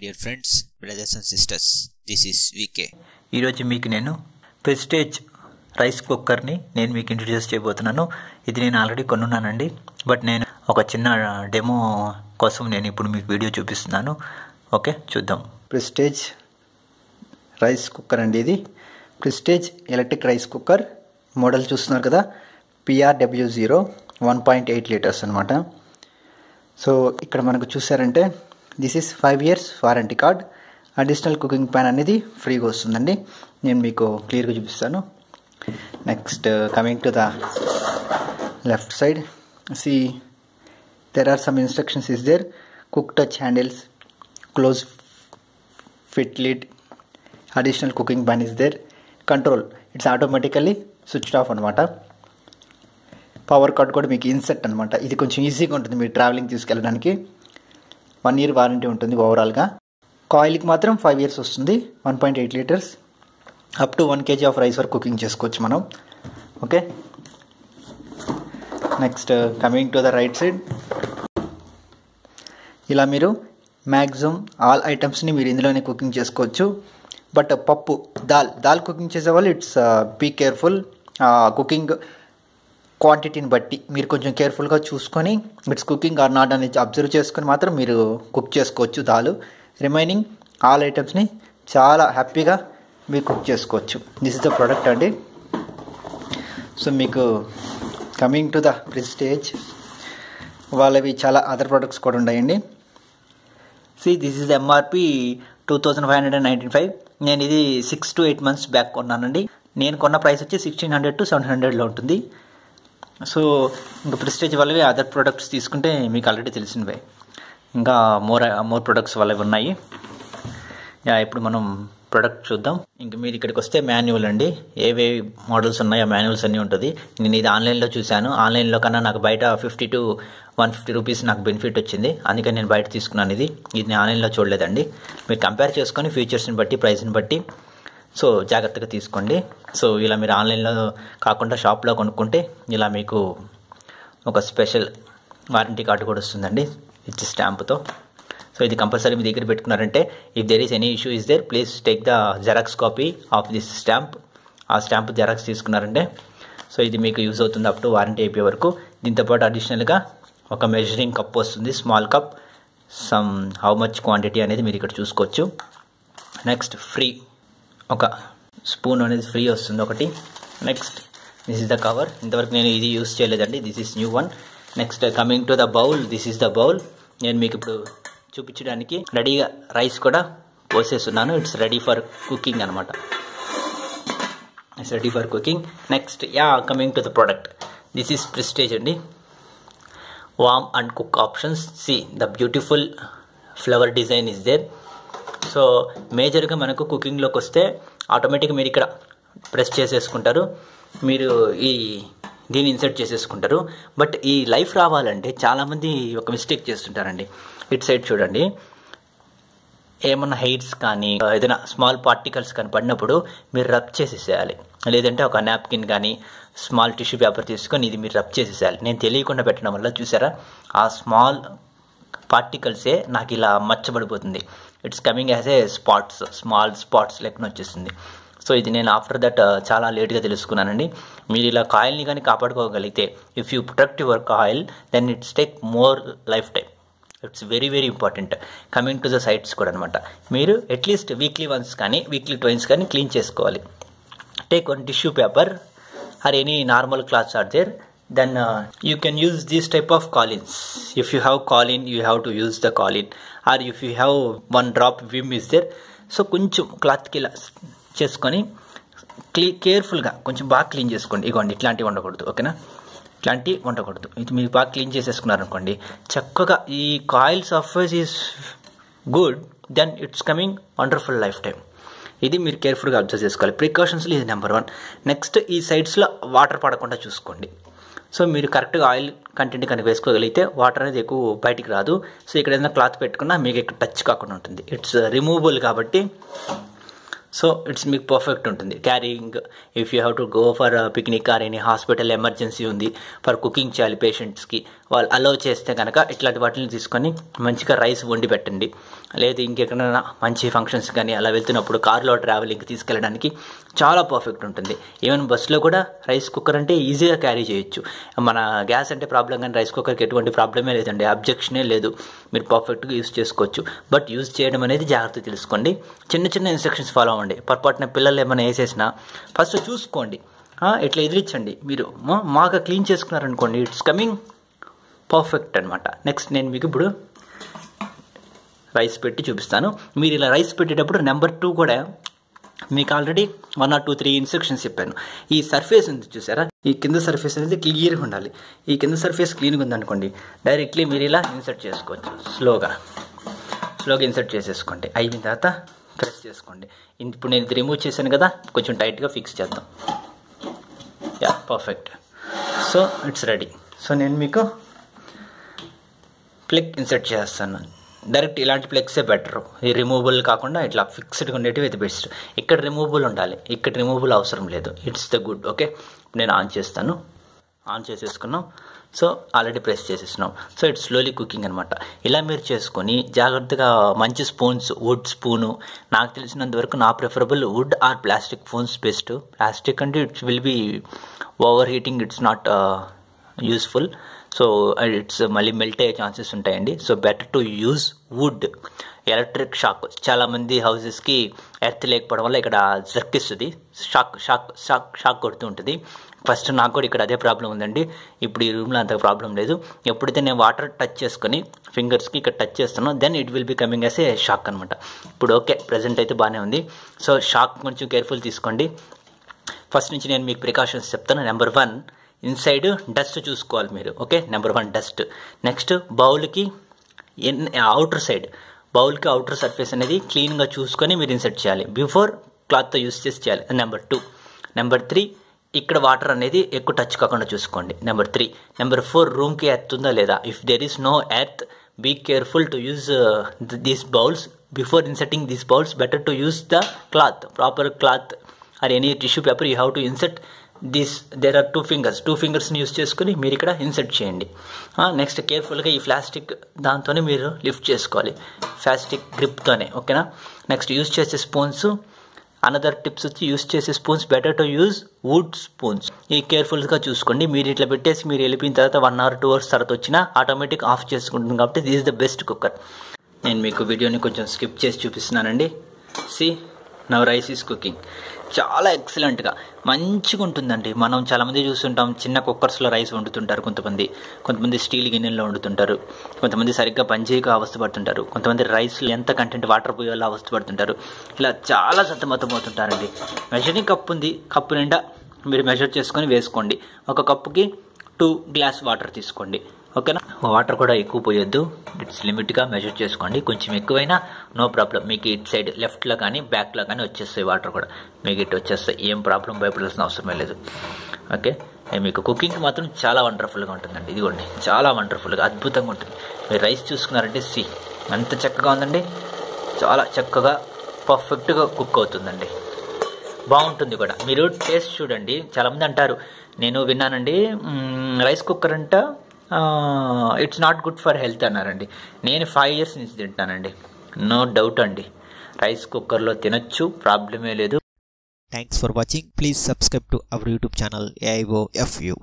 dear friends, brothers and sisters, this is VK. ఈరోజు మీకు నేను ప్రెస్టేజ్ రైస్ కుక్కర్ని నేను మీకు ఇంట్రడ్యూస్ చేయబోతున్నాను. ఇది నేను ఆల్రెడీ కొనున్నానండి, బట్ నేను ఒక చిన్న డెమో కోసం నేను ఇప్పుడు మీకు వీడియో చూపిస్తున్నాను. ఓకే, చూద్దాం. ప్రెస్టేజ్ రైస్ కుక్కర్ అండి. ఇది prestige electric rice cooker model చూస్తున్నారు కదా, PRW0 1.8 లీటర్స్ అనమాట. సో ఇక్కడ మనకు చూసారంటే this is 5 years warranty card. Additional cooking pan అనేది ఫ్రీగా వస్తుందండి. నేను మీకు క్లియర్గా చూపిస్తాను. Next coming to the left side, see there are some instructions is there. Cook touch handles, close fit lid, additional cooking pan is there, control it's automatically switched off అనమాట. Power cut కూడా మీకు INCET అనమాట. ఇది కొంచెం ఈజీగా ఉంటుంది మీరు travelling తీసుకెళ్ళడానికి. 1 year వారంటీ ఉంటుంది ఓవరాల్గా. కాయిల్కి మాత్రం 5 years వస్తుంది. 1.8 litres, up to 1 kg of rice వరకు కుకింగ్ చేసుకోవచ్చు మనం. Okay, next coming to the right side, ఇలా మీరు మ్యాక్సిమం ఆల్ ఐటమ్స్ని మీరు ఇందులోనే కుకింగ్ చేసుకోవచ్చు. బట్ పప్పు, దాల్ కుకింగ్ చేసేవాళ్ళు ఇట్స్ బీ కేర్ఫుల్. కుకింగ్ క్వాంటిటీని బట్టి మీరు కొంచెం కేర్ఫుల్గా చూసుకొని ఇట్స్ కుకింగ్ ఆర్ నాట్ అనేది అబ్జర్వ్ చేసుకొని మాత్రం మీరు కుక్ చేసుకోవచ్చు. దాల్ రిమైనింగ్ ఆల్ ఐటమ్స్ని చాలా హ్యాపీగా మీరు కుక్ చేసుకోవచ్చు. దిస్ ఇస్ ద ప్రోడక్ట్ అండి. సో మీకు కమింగ్ టు ద ప్రెస్టేజ్ వాళ్ళవి చాలా అదర్ ప్రొడక్ట్స్ కూడా ఉన్నాయండి. See this is MRP 2595. నేను ఇది 6 to 8 months బ్యాక్ కొన్నానండి. నేను కొన్న ప్రైస్ వచ్చి 1600 to 700లో ఉంటుంది. సో ఇంకా ప్రెస్టేజ్ వాళ్ళవి అదర్ ప్రొడక్ట్స్ తీసుకుంటే మీకు ఆల్రెడీ తెలిసినవే. ఇంకా మోర్ ప్రొడక్ట్స్ వాళ్ళవి ఉన్నాయి. ఇప్పుడు మనం ప్రొడక్ట్ చూద్దాం. ఇంక మీరు ఇక్కడికి వస్తే మాన్యువల్ అండి. ఏవేవి మోడల్స్ ఉన్నాయో మాన్యువల్స్ అన్నీ ఉంటుంది. నేను ఇది ఆన్లైన్లో చూశాను. ఆన్లైన్లో కన్నా నాకు బయట 50 to 150 రూపీస్ నాకు బెనిఫిట్ వచ్చింది. అందుకని నేను బయట తీసుకున్నాను. ఇది నేను ఆన్లైన్లో చూడలేదండి. మీరు కంపేర్ చేసుకొని ఫీచర్స్ని బట్టి ప్రైస్ని బట్టి సో జాగ్రత్తగా తీసుకోండి. సో ఇలా మీరు ఆన్లైన్లో కాకుండా షాప్లో కొనుక్కుంటే ఇలా మీకు ఒక స్పెషల్ వారంటీ కార్డు కూడా వస్తుందండి ఇచ్చి స్టాంప్తో. సో ఇది కంపల్సరీ మీ దగ్గర పెట్టుకున్నారంటే if there is any issue is there please take the Xerox copy of this stamp. ఆ స్టాంప్ జెరాక్స్ తీసుకున్నారంటే సో ఇది మీకు యూజ్ అవుతుంది అప్ టు వారంటీ అయిపోయే వరకు. దీంతోపాటు అడిషనల్గా ఒక మెజరింగ్ కప్ వస్తుంది, small cup. Some how much quantity అనేది మీరు ఇక్కడ చూసుకోవచ్చు. నెక్స్ట్ ఫ్రీ ఒక స్పూన్ అనేది ఫ్రీ వస్తుంది ఒకటి. Next this is the cover. ఇంతవరకు నేను ఇది యూస్ చేయలేదండి, this is new one. Next coming to the bowl, this is the bowl. నేను మీకు ఇప్పుడు చూపించడానికి రెడీగా రైస్ కూడా పోసేస్తున్నాను. ఇట్స్ రెడీ ఫర్ కుకింగ్ అనమాట. It's ready for cooking. Next coming to the product, this is Prestige అండి. Warm and cook options. See the beautiful flower design is there. So మేజర్గా మనకు కుకింగ్లోకి వస్తే ఆటోమేటిక్గా మీరు ఇక్కడ ప్రెస్ చేసేసుకుంటారు, మీరు దీన్ని ఇన్సర్ట్ చేసేసుకుంటారు. బట్ ఈ లైఫ్ రావాలంటే చాలామంది ఒక మిస్టేక్ చేస్తుంటారండి. ఇటు సైడ్ చూడండి, ఏమన్నా హెయిర్స్ కానీ ఏదైనా స్మాల్ పార్టికల్స్ కానీ పడినప్పుడు మీరు రబ్ చేసేసేయాలి. లేదంటే ఒక నాప్కిన్ కానీ స్మాల్ టిష్యూ పేపర్ తీసుకొని ఇది మీరు రబ్ చేసేసేయాలి. నేను తెలియకుండా పెట్టడం వల్ల చూసారా ఆ స్మాల్ పార్టికల్సే నాకు ఇలా మచ్చబడిపోతుంది. It's coming as a spots, small spots లెక్కన వచ్చేస్తుంది. సో ఇది నేను ఆఫ్టర్ దట్ చాలా లేట్గా తెలుసుకున్నానండి. మీరు ఇలా కాయిల్ని కానీ కాపాడుకోగలిగితే if you protect your coil then it's take more lifetime. It's very very important. Coming to the sides కూడా అనమాట. మీరు అట్లీస్ట్ వీక్లీ వన్స్ కానీ వీక్లీ ట్వైన్స్ కానీ క్లీన్ చేసుకోవాలి. Take one tissue paper or any normal cloths or there. Then you can use this type of colins. If you have colin, you have to use the colin. Or if you have one drop vim is there. So కొంచెం క్లాత్కి ఇలా చేసుకొని కేర్ఫుల్గా కొంచెం బాగా clean చేసుకోండి. ఇగోండి ఇట్లాంటివి ఉండకూడదు, ఓకేనా? ఇట్లాంటివి ఉండకూడదు. ఇది మీరు బాగా క్లీన్ చేసేసుకున్నారనుకోండి చక్కగా ఈ coil surface is good, then it's coming wonderful life time. ఇది మీరు కేర్ఫుల్గా అబ్జర్వ్ చేసుకోవాలి. ప్రికాషన్స్లో ఇది నెంబర్ 1. నెక్స్ట్ ఈ సైడ్స్లో వాటర్ పడకుండా చూసుకోండి. సో మీరు కరెక్ట్గా ఆయిల్ కంటెంట్ కనుక వేసుకోగలిగితే వాటర్ అనేది ఎక్కువ బయటికి రాదు. సో ఇక్కడ ఏదైనా క్లాత్ పెట్టుకున్నా మీకు ఇక్కడ టచ్ కాకుండా ఉంటుంది. ఇట్స్ రిమూవబుల్ కాబట్టి సో ఇట్స్ మీకు పర్ఫెక్ట్ ఉంటుంది. Carrying if you have to go for picnic or any hospital emergency ఉంది, ఫర్ కుకింగ్ చేయాలి పేషెంట్స్కి, వాళ్ళు అలౌ చేస్తే కనుక ఇట్లాంటి వాటిని తీసుకొని మంచిగా రైస్ వండి పెట్టండి. లేదు ఇంకెక్కడైనా మంచి ఫంక్షన్స్ కానీ అలా వెళ్తున్నప్పుడు కార్లో ట్రావెలింగ్కి తీసుకెళ్ళడానికి చాలా పర్ఫెక్ట్ ఉంటుంది. ఈవెన్ బస్సులో కూడా రైస్ కుక్కర్ అంటే ఈజీగా క్యారీ చేయొచ్చు. మన గ్యాస్ అంటే ప్రాబ్లం కానీ రైస్ కుక్కర్కి ఎటువంటి ప్రాబ్లమే లేదండి, అబ్జెక్షనే లేదు. మీరు పర్ఫెక్ట్గా యూజ్ చేసుకోవచ్చు. బట్ యూజ్ చేయడం అనేది జాగ్రత్త తెలుసుకోండి. చిన్న చిన్న ఇన్స్ట్రక్షన్స్ ఫాలో అవ్వండి. పొరపాటున పిల్లలు ఏమైనా వేసేసినా ఫస్ట్ చూసుకోండి, ఇట్లా ఎదిరించండి. మీరు మాగా క్లీన్ చేసుకున్నారనుకోండి, ఇట్స్ కమింగ్ పర్ఫెక్ట్ అనమాట. నెక్స్ట్ నేను మీకు ఇప్పుడు రైస్ పెట్టి చూపిస్తాను. మీరు ఇలా రైస్ పెట్టేటప్పుడు నెంబర్ 2 కూడా మీకు ఆల్రెడీ 1 or 2, 3 ఇన్స్ట్రక్షన్స్ చెప్పాను. ఈ సర్ఫేస్ ఉంది చూసారా, ఈ కింద సర్ఫేస్ అనేది క్లియర్గా ఉండాలి. ఈ కింద సర్ఫేస్ క్లీన్గా ఉందనుకోండి, డైరెక్ట్లీ మీరు ఇలా ఇన్సర్ట్ చేసుకోవచ్చు. స్లోగా ఇన్సర్ట్ చేసేసుకోండి. అయిన తర్వాత ప్రెస్ చేసుకోండి. ఇప్పుడు నేను ఇది రిమూవ్ చేశాను కదా, కొంచెం టైట్గా ఫిక్స్ చేద్దాం. Yeah, perfect. So it's ready. So నేను మీకు ప్లగ్ ఇన్సర్ట్ చేస్తాను. డైరెక్ట్ ఇలాంటి ప్లగ్సే బెటర్. ఈ రిమూవబుల్ కాకుండా ఇట్లా ఫిక్స్డ్గా ఉండేటివి ఇది బెస్ట్. ఇక్కడ రిమూవబుల్ ఉండాలి, ఇక్కడ రిమూవబుల్ అవసరం లేదు. It's the good. ఓకే, నేను ఆన్ చేస్తాను. ఆన్ చేసేసుకున్నాం. సో ఆల్రెడీ ప్రెస్ చేసేసినాం. సో ఇట్స్ స్లోలీ కుకింగ్ అనమాట. ఇలా మీరు చేసుకొని జాగ్రత్తగా మంచి స్పూన్స్, వుడ్ స్పూను, నాకు తెలిసినంత వరకు నా preferable wood or plastic spoons best. Plastic అంటే it's will be overheating, it's not useful. So it's మళ్ళీ మెల్ట్ అయ్యే ఛాన్సెస్ ఉంటాయండి. So better to use wood. Electric shock, చాలామంది హౌసెస్కి ఎర్త్ లేకపోవడం వల్ల ఇక్కడ జర్కిస్తుంది, షాక్ కొడుతూ ఉంటుంది. ఫస్ట్ నాకు కూడా ఇక్కడ అదే ప్రాబ్లం ఉందండి. ఇప్పుడు ఈ రూమ్లో అంత ప్రాబ్లం లేదు. ఎప్పుడైతే నేను వాటర్ టచ్ చేసుకొని ఫింగర్స్కి ఇక్కడ టచ్ చేస్తానో then it will be coming as a shock అనమాట. ఇప్పుడు ఓకే, ప్రజెంట్ అయితే బాగానే ఉంది. సో షాక్ కొంచెం కేర్ఫుల్ తీసుకోండి. ఫస్ట్ నుంచి నేను మీకు ప్రికాషన్స్ చెప్తాను. నెంబర్ 1, ఇన్సైడ్ డస్ట్ చూసుకోవాలి మీరు. Okay, number 1 dust. నెక్స్ట్ బౌల్కి అవుటర్ సైడ్, బౌల్కి అవుటర్ సర్ఫేస్ అనేది క్లీన్గా చూసుకొని మీరు ఇన్సర్ట్ చేయాలి. బిఫోర్ క్లాత్తో యూస్ చేసి చేయాలి. నెంబర్ 2. నెంబర్ 3, ఇక్కడ వాటర్ అనేది ఎక్కువ టచ్ కాకుండా చూసుకోండి. నెంబర్ 3. నెంబర్ 4, రూమ్కి ఎర్త్ ఉందా లేదా. If there is no earth, be careful to use these bowls. Before inserting these bowls, better to use the cloth, proper cloth or any tissue paper. You have to insert this. There are 2 ఫింగర్స్ని use చేసుకుని మీరు ఇక్కడ insert చేయండి. Next కేర్ఫుల్గా ఈ plastic దాంతోనే మీరు lift చేసుకోవాలి, ప్లాస్టిక్ గ్రిప్తోనే. ఓకేనా. నెక్స్ట్ యూజ్ చేసే స్పూన్స్, అనదర్ టిప్స్ వచ్చి యూజ్ చేసే spoons better to use wood spoons. ఈ కేర్ఫుల్గా చూసుకోండి. మీరు ఇట్లా పెట్టేసి మీరు వెళ్ళిపోయిన తర్వాత 1 or 2 hours తర్వాత వచ్చినా ఆటోమేటిక్ ఆఫ్ చేసుకుంటుంది. కాబట్టి this is the best cooker. నేను మీకు వీడియోని కొంచెం స్కిప్ చేసి చూపిస్తున్నానండి. See now rice is cooking. చాలా ఎక్సలెంట్గా మంచిగా ఉంటుందండి. మనం చాలామంది చూస్తుంటాం చిన్న కుక్కర్స్లో రైస్ వండుతుంటారు. కొంతమంది స్టీల్ గిన్నెల్లో వండుతుంటారు. కొంతమంది సరిగ్గా పనిచేయక అవస్థపడుతుంటారు. కొంతమంది రైస్లో ఎంత కంటెంట్ వాటర్ పోయేలా అవస్థపడుతుంటారు. ఇలా చాలా సతమతమవుతుంటారండి. మెజరింగ్ కప్ ఉంది, కప్పు నిండా మీరు మెజర్ చేసుకొని వేసుకోండి. ఒక కప్పుకి 2 గ్లాస్ వాటర్ తీసుకోండి. ఓకేనా. వాటర్ కూడా ఎక్కువ పోయొద్దు, ఇట్స్ లిమిట్గా మెజర్ చేసుకోండి. కొంచెం ఎక్కువైనా నో ప్రాబ్లం. మీకు ఇటు సైడ్ లెఫ్ట్లో కానీ బ్యాక్లో కానీ వచ్చేస్తాయి వాటర్ కూడా, మీకు ఇటు వచ్చేస్తాయి. ఏం ప్రాబ్లం భయపడాల్సిన అవసరమే లేదు. ఓకే, మీకు కుకింగ్ మాత్రం చాలా వండర్ఫుల్గా ఉంటుందండి. ఇదిగోండి, చాలా వండర్ఫుల్గా అద్భుతంగా ఉంటుంది. మీరు రైస్ చూసుకున్నారంటే ఎంత చక్కగా ఉందండి. చాలా చక్కగా పర్ఫెక్ట్గా కుక్ అవుతుందండి. బాగుంటుంది కూడా. మీరు టేస్ట్ చూడండి. చాలామంది అంటారు, నేను విన్నానండి రైస్ కుక్కర్ అంట it's not good for health అన్నారండి. నేను 5 years నుంచి తింటానండి. నో డౌట్ అండి, రైస్ కుక్కర్లో తినొచ్చు, ప్రాబ్లమే లేదు. Thanks for watching. Please subscribe to our YouTube channel AIOFU.